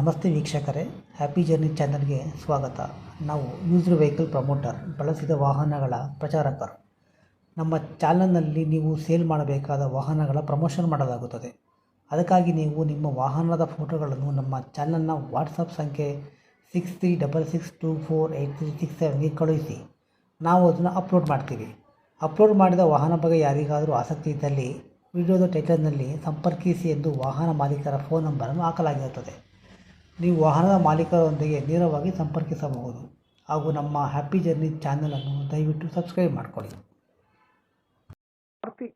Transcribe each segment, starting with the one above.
ನಮಸ್ತೆ ವೀಕ್ಷಕರೇ, happy journey ಚಾನಲ್ಗೆ ಸ್ವಾಗತ. ನಾವು ಯೂಸ್ಡ್ ವೆಹಿಕಲ್ ಪ್ರಮೋಟರ್, ಬಳಸಿದ ವಾಹನಗಳ ಪ್ರಚಾರಕರು. ನಮ್ಮ ಚಾನಲ್ನಲ್ಲಿ ನೀವು ಸೇಲ್ ಮಾಡಬೇಕಾದ ವಾಹನಗಳ ಪ್ರಮೋಷನ್ ಮಾಡಲಾಗುತ್ತದೆ. ಅದಕ್ಕಾಗಿ ನೀವು ನಿಮ್ಮ ವಾಹನದ ಫೋಟೋಗಳನ್ನು ನಮ್ಮ ಚಾನಲ್ನ ವಾಟ್ಸಪ್ ಸಂಖ್ಯೆ 6366248367ಗೆ ಕಳುಹಿಸಿ. ನಾವು ಅದನ್ನು ಅಪ್ಲೋಡ್ ಮಾಡ್ತೀವಿ. ಅಪ್ಲೋಡ್ ಮಾಡಿದ ವಾಹನ ಬಗ್ಗೆ ಯಾರಿಗಾದರೂ ಆಸಕ್ತಿ ಇದ್ದಲ್ಲಿ ವಿಡಿಯೋದ ಟೈಟಲ್ನಲ್ಲಿ ಸಂಪರ್ಕಿಸಿ ಎಂದು ವಾಹನ ಮಾಲೀಕರ ಫೋನ್ ನಂಬರನ್ನು ಹಾಕಲಾಗಿರುತ್ತದೆ. ನೀವು ವಾಹನದ ಮಾಲೀಕರೊಂದಿಗೆ ನೇರವಾಗಿ ಸಂಪರ್ಕಿಸಬಹುದು ಹಾಗೂ ನಮ್ಮ ಹ್ಯಾಪಿ ಜರ್ನಿ ಚಾನಲನ್ನು ದಯವಿಟ್ಟು ಸಬ್ಸ್ಕ್ರೈಬ್ ಮಾಡಿಕೊಳ್ಳಿ. ಮಾರುತಿ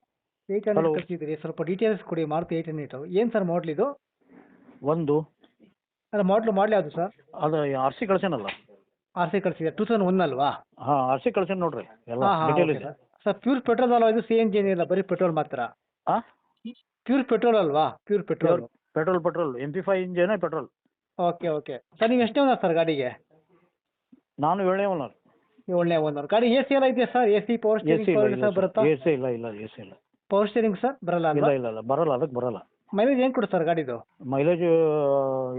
800 ಕಳಿಸಿದ್ರಿ, ಸ್ವಲ್ಪ ಡೀಟೇಲ್ಸ್ ಕೊಡಿ. ಮಾರುತಿ 800 ಏನು ಸರ್ ಮಾಡಲ್ ಇದು? ಒಂದು ಅಲ್ಲ, ಮಾಡಲ್ ಯಾವುದು ಸರ್? ಅದು ಆರ್ ಸಿ ಕಳ್ಸೇನಲ್ಲ. ಆರ್ ಸಿ ಕಳಿಸಿದೆ, 2001 ಅಲ್ವಾ? ಹಾಂ, ಆರ್ ಸಿ ಕಳ್ಸೇನು ನೋಡ್ರಿ, ಎಲ್ಲ ಡೀಟೇಲ್ ಇದೆ. ಸರ್ ಪ್ಯೂರ್ ಪೆಟ್ರೋಲ್ ಅಲ್ವಾ ಇದು? ಸಿ ಎನ್ ಜಿ ಏನಿಲ್ಲ, ಬರೀ ಪೆಟ್ರೋಲ್ ಮಾತ್ರ. ಹಾಂ, ಪ್ಯೂರ್ ಪೆಟ್ರೋಲ್ ಅಲ್ವಾ? Pure petrol. Petrol MP5 engine petrol. Okay sir, ನೀವು ಎಷ್ಟೇ ಓನರ್ ಸರ್ ಗಾಡಿಗೆ? ನಾನು 7ನೇ ಓನರ್. 7ನೇ ಓನರ್. ಗಾಡಿ ಎ ಸಿ ಎಲ್ಲ ಇದೆಯಾ sir? A C power steering ಬರುತ್ತಾ? ಎ ಸಿ ಇಲ್ಲ. ಪವರ್ ಸ್ಟೀರಿಂಗ್ ಸರ್ ಬರಲ್ಲ ಅಲ್ವಾ? ಇಲ್ಲ ಬರಲ್ಲ, ಅದಕ್ಕೆ ಬರಲ್ಲ. ಮೈಲೇಜ್ ಏನು ಕೊಡುತ್ತೆ ಸರ್ ಗಾಡಿದು? ಮೈಲೇಜ್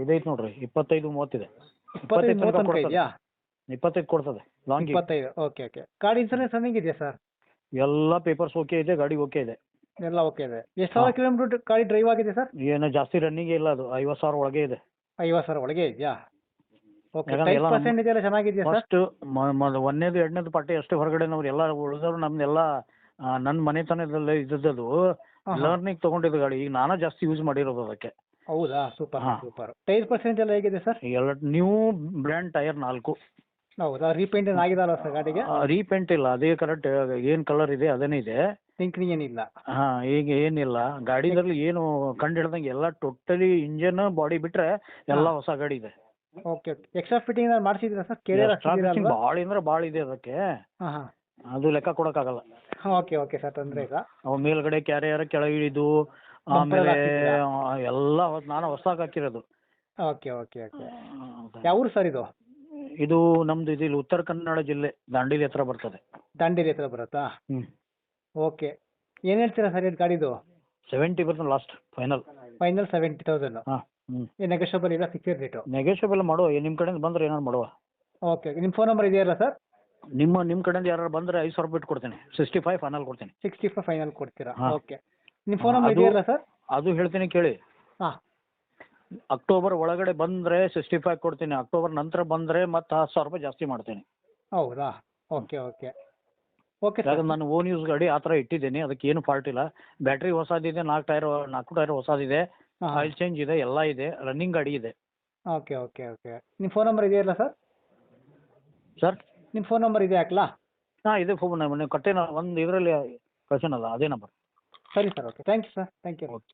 ಇದೈತೆ ನೋಡ್ರಿ, 25-30 ಇದೆ. 25 ಇದೆಯಾ? 25 ಕೊಡ್ತದೆ ಲಾಂಗ್. 25. ಓಕೆ. ಗಾಡಿ ಇನ್ಸೂರೆನ್ಸ್ ರನ್ನಿಂಗ್ ಇದೆಯಾ ಸರ್? ಎಲ್ಲ ಪೇಪರ್ಸ್ ಓಕೆ ಇದೆ, ಗಾಡಿ ಓಕೆ ಇದೆ. ಎಲ್ಲ ಓಕೆ ಇದೆ. ಎಷ್ಟು ಸಾವಿರ ಕಿಲೋಮೀಟರ್ ಗಾಡಿ ಡ್ರೈವ್ ಆಗಿದೆ ಸರ್? ಏನು ಜಾಸ್ತಿ ರನ್ನಿಂಗ್ ಇಲ್ಲ, ಅದು 50,000 ಒಳಗೆ ಇದೆ. 50,000 ಒಳಗೆ ಇದೆಯಾ? ಓಕೆ. ಯಾಕಂದ್ರೆ ಪರ್ಸೆಂಟೇಜ್ ಎಲ್ಲ ಚೆನ್ನಾಗಿದೆಯಾ ಸರ್? ಫಸ್ಟ್ ಒಂದನೇದು 2ನೇದು ಪಾರ್ಟಿ ಅಷ್ಟೇ ಹೊರಗಡೆ ನಾವು ಎಲ್ಲ ಉಳಿದವ್ರು ನಮ್ದೆಲ್ಲ ನನ್ನ ಮನೆತನದಲ್ಲೇ ಇದ್ದದ್ದು ಲರ್ನಿಂಗ್ ತಗೊಂಡಿದ್ದು ಗಾಡಿ. ಈಗ ನಾನಾ ಜಾಸ್ತಿ ಯೂಸ್ ಮಾಡಿರೋದು ಅದಕ್ಕೆ. ಹೌದಾ? ಸೂಪರ್. ಟೈರ್ ಪರ್ಸೆಂಟೇಜ್ ಎಲ್ಲ ಹೇಗಿದೆ ಸರ್? New brand tyre 4. ಹೌದಾ? ರೀಪೇಂಟ್ ಆಗಿದಲ್ಲ ಸರ್ ಗಾಡಿಗೆ? ರೀಪೇಂಟ್ ಇಲ್ಲ, ಅದೇ ಕರೆಕ್ಟ್ ಏನ್ ಕಲರ್ ಇದೆ ಅದೇನೇ ಇದೆ. ಟಿಂಕ್ರಿಂಗ್ ಏನಿಲ್ಲ? ಹಾ, ಈಗ ಏನಿಲ್ಲ ಗಾಡಿದಲ್ಲಿ ಏನು ಕಂಡು ಹಿಡ್ದಂಗೆ ಎಲ್ಲ ಟೋಟಲಿ ಇಂಜನ್ ಬಾಡಿ ಬಿಟ್ರೆ ಎಲ್ಲ ಹೊಸ ಗಾಡಿ ಇದೆ. ಓಕೆ. ಎಕ್ಸ್ಟ್ರಾ ಫಿಟ್ಟಿಂಗ್ ಮಾಡಿಸಿದ್ರಾ ಸರ್? ಕೇಳಿದ್ರೆ ಬಾಳ ಅಂದ್ರೆ ಬಾಳ ಇದೆ ಅದಕ್ಕೆ. ಅದು ಲೆಕ್ಕ ಕೊಡಕ್ಕಾಗಲ್ಲ. ಓಕೆ ಸರ್, ತೊಂದ್ರೆ ಇಲ್ಲ. ಅವು ಮೇಲ್ಗಡೆ ಕ್ಯಾರಿಯರ್ ಕೆಳಗಿಳಿದು ಆಮೇಲೆ ಎಲ್ಲ ನಾನು ಹೊಸದಾಗಿ ಹಾಕಿರೋದು. ಓಕೆ. ಯಾವ ಊರು ಸರ್ ಇದು? ಇದು ನಮ್ದು ಇಲ್ಲಿ ಉತ್ತರ ಕನ್ನಡ ಜಿಲ್ಲೆ, ದಾಂಡೇಲಿ ಹತ್ರ ಬರ್ತದೆ. ದಾಂಡೇಲಿ ಹತ್ರ ಬರುತ್ತಾ? ಓಕೆ. ಏನ್ ಹೇಳ್ತೀರಾ ಸರ್ ಇದು ಗಾಡಿದು? 70% ಲಾಸ್ಟ್ ಫೈನಲ್ 70,000. ನೆಗೋಷಿಯಬಲ್ ಇಲ್ಲ, ಫಿಕ್ಸ್ಡ್ ರೇಟು? ನೆಗೋಷಿಯಬಲ್ ಮಾಡುವ, ನಿಮ್ಮ ಕಡೆಯಿಂದ ಬಂದ್ರೆ ಏನಾರು ಮಾಡುವ. ಓಕೆ. ನಿಮ್ಮ ಫೋನ್ ನಂಬರ್ ಇದೆಯಲ್ಲ ಸರ್? ನಿಮ್ಮ ಕಡೆಯಿಂದ ಯಾರು ಬಂದ್ರೆ 5,000 ಬಿಟ್ಟು ಕೊಡ್ತೀನಿ. 65 ಫೈನಲ್ ಕೊಡ್ತೀನಿ. 65 ಫೈನಲ್ ಕೊಡ್ತೀರಾ? ಓಕೆ. ನಿಮ್ಮ ಫೋನ್ ನಂಬರ್ ಇದೆಯಲ್ಲ ಸರ್? ಅದು ಹೇಳ್ತೀನಿ ಕೇಳಿ. ಅಕ್ಟೋಬರ್ ಒಳಗಡೆ ಬಂದ್ರೆ 65 ಕೊಡ್ತೀನಿ. ಅಕ್ಟೋಬರ್ ನಂತರ ಬಂದ್ರೆ ಮತ್ತೆ 10,000 ರೂಪಾಯಿ ಜಾಸ್ತಿ ಮಾಡ್ತೀನಿ. ಹೌದಾ? ಓಕೆ. ಯಾಕಂದ್ರೆ ನಾನು ಓನ್ ಯೂಸ್ ಗಾಡಿ ಆ ಥರ ಇಟ್ಟಿದ್ದೀನಿ, ಅದಕ್ಕೆ ಏನು ಫಾಲ್ಟ್ ಇಲ್ಲ. ಬ್ಯಾಟ್ರಿ ಹೊಸದಿದೆ, 4 ಟೈರ್ ಹೊಸದಿದೆ, ಆಯಿಲ್ ಚೇಂಜ್ ಇದೆ, ಎಲ್ಲ ಇದೆ, ರನ್ನಿಂಗ್ ಗಾಡಿ ಇದೆ. ಓಕೆ. ನಿಮ್ಮ ಫೋನ್ ನಂಬರ್ ಇದೆಯಲ್ಲ ಸರ್? ಸರ್, ನಿಮ್ಮ ಫೋನ್ ನಂಬರ್ ಇದೆ ಹಾಕ್ಲಾ? ಹಾಂ, ಇದೆ ಫೋನ್. ನೀವು ಕಟ್ಟೇನ ಒಂದು ಇದರಲ್ಲಿ ಕಳ್ಸೋಣಲ್ಲ, ಅದೇ ನಂಬರ್. ಸರಿ sir. Okay. Thank you sir. Thank you. Okay.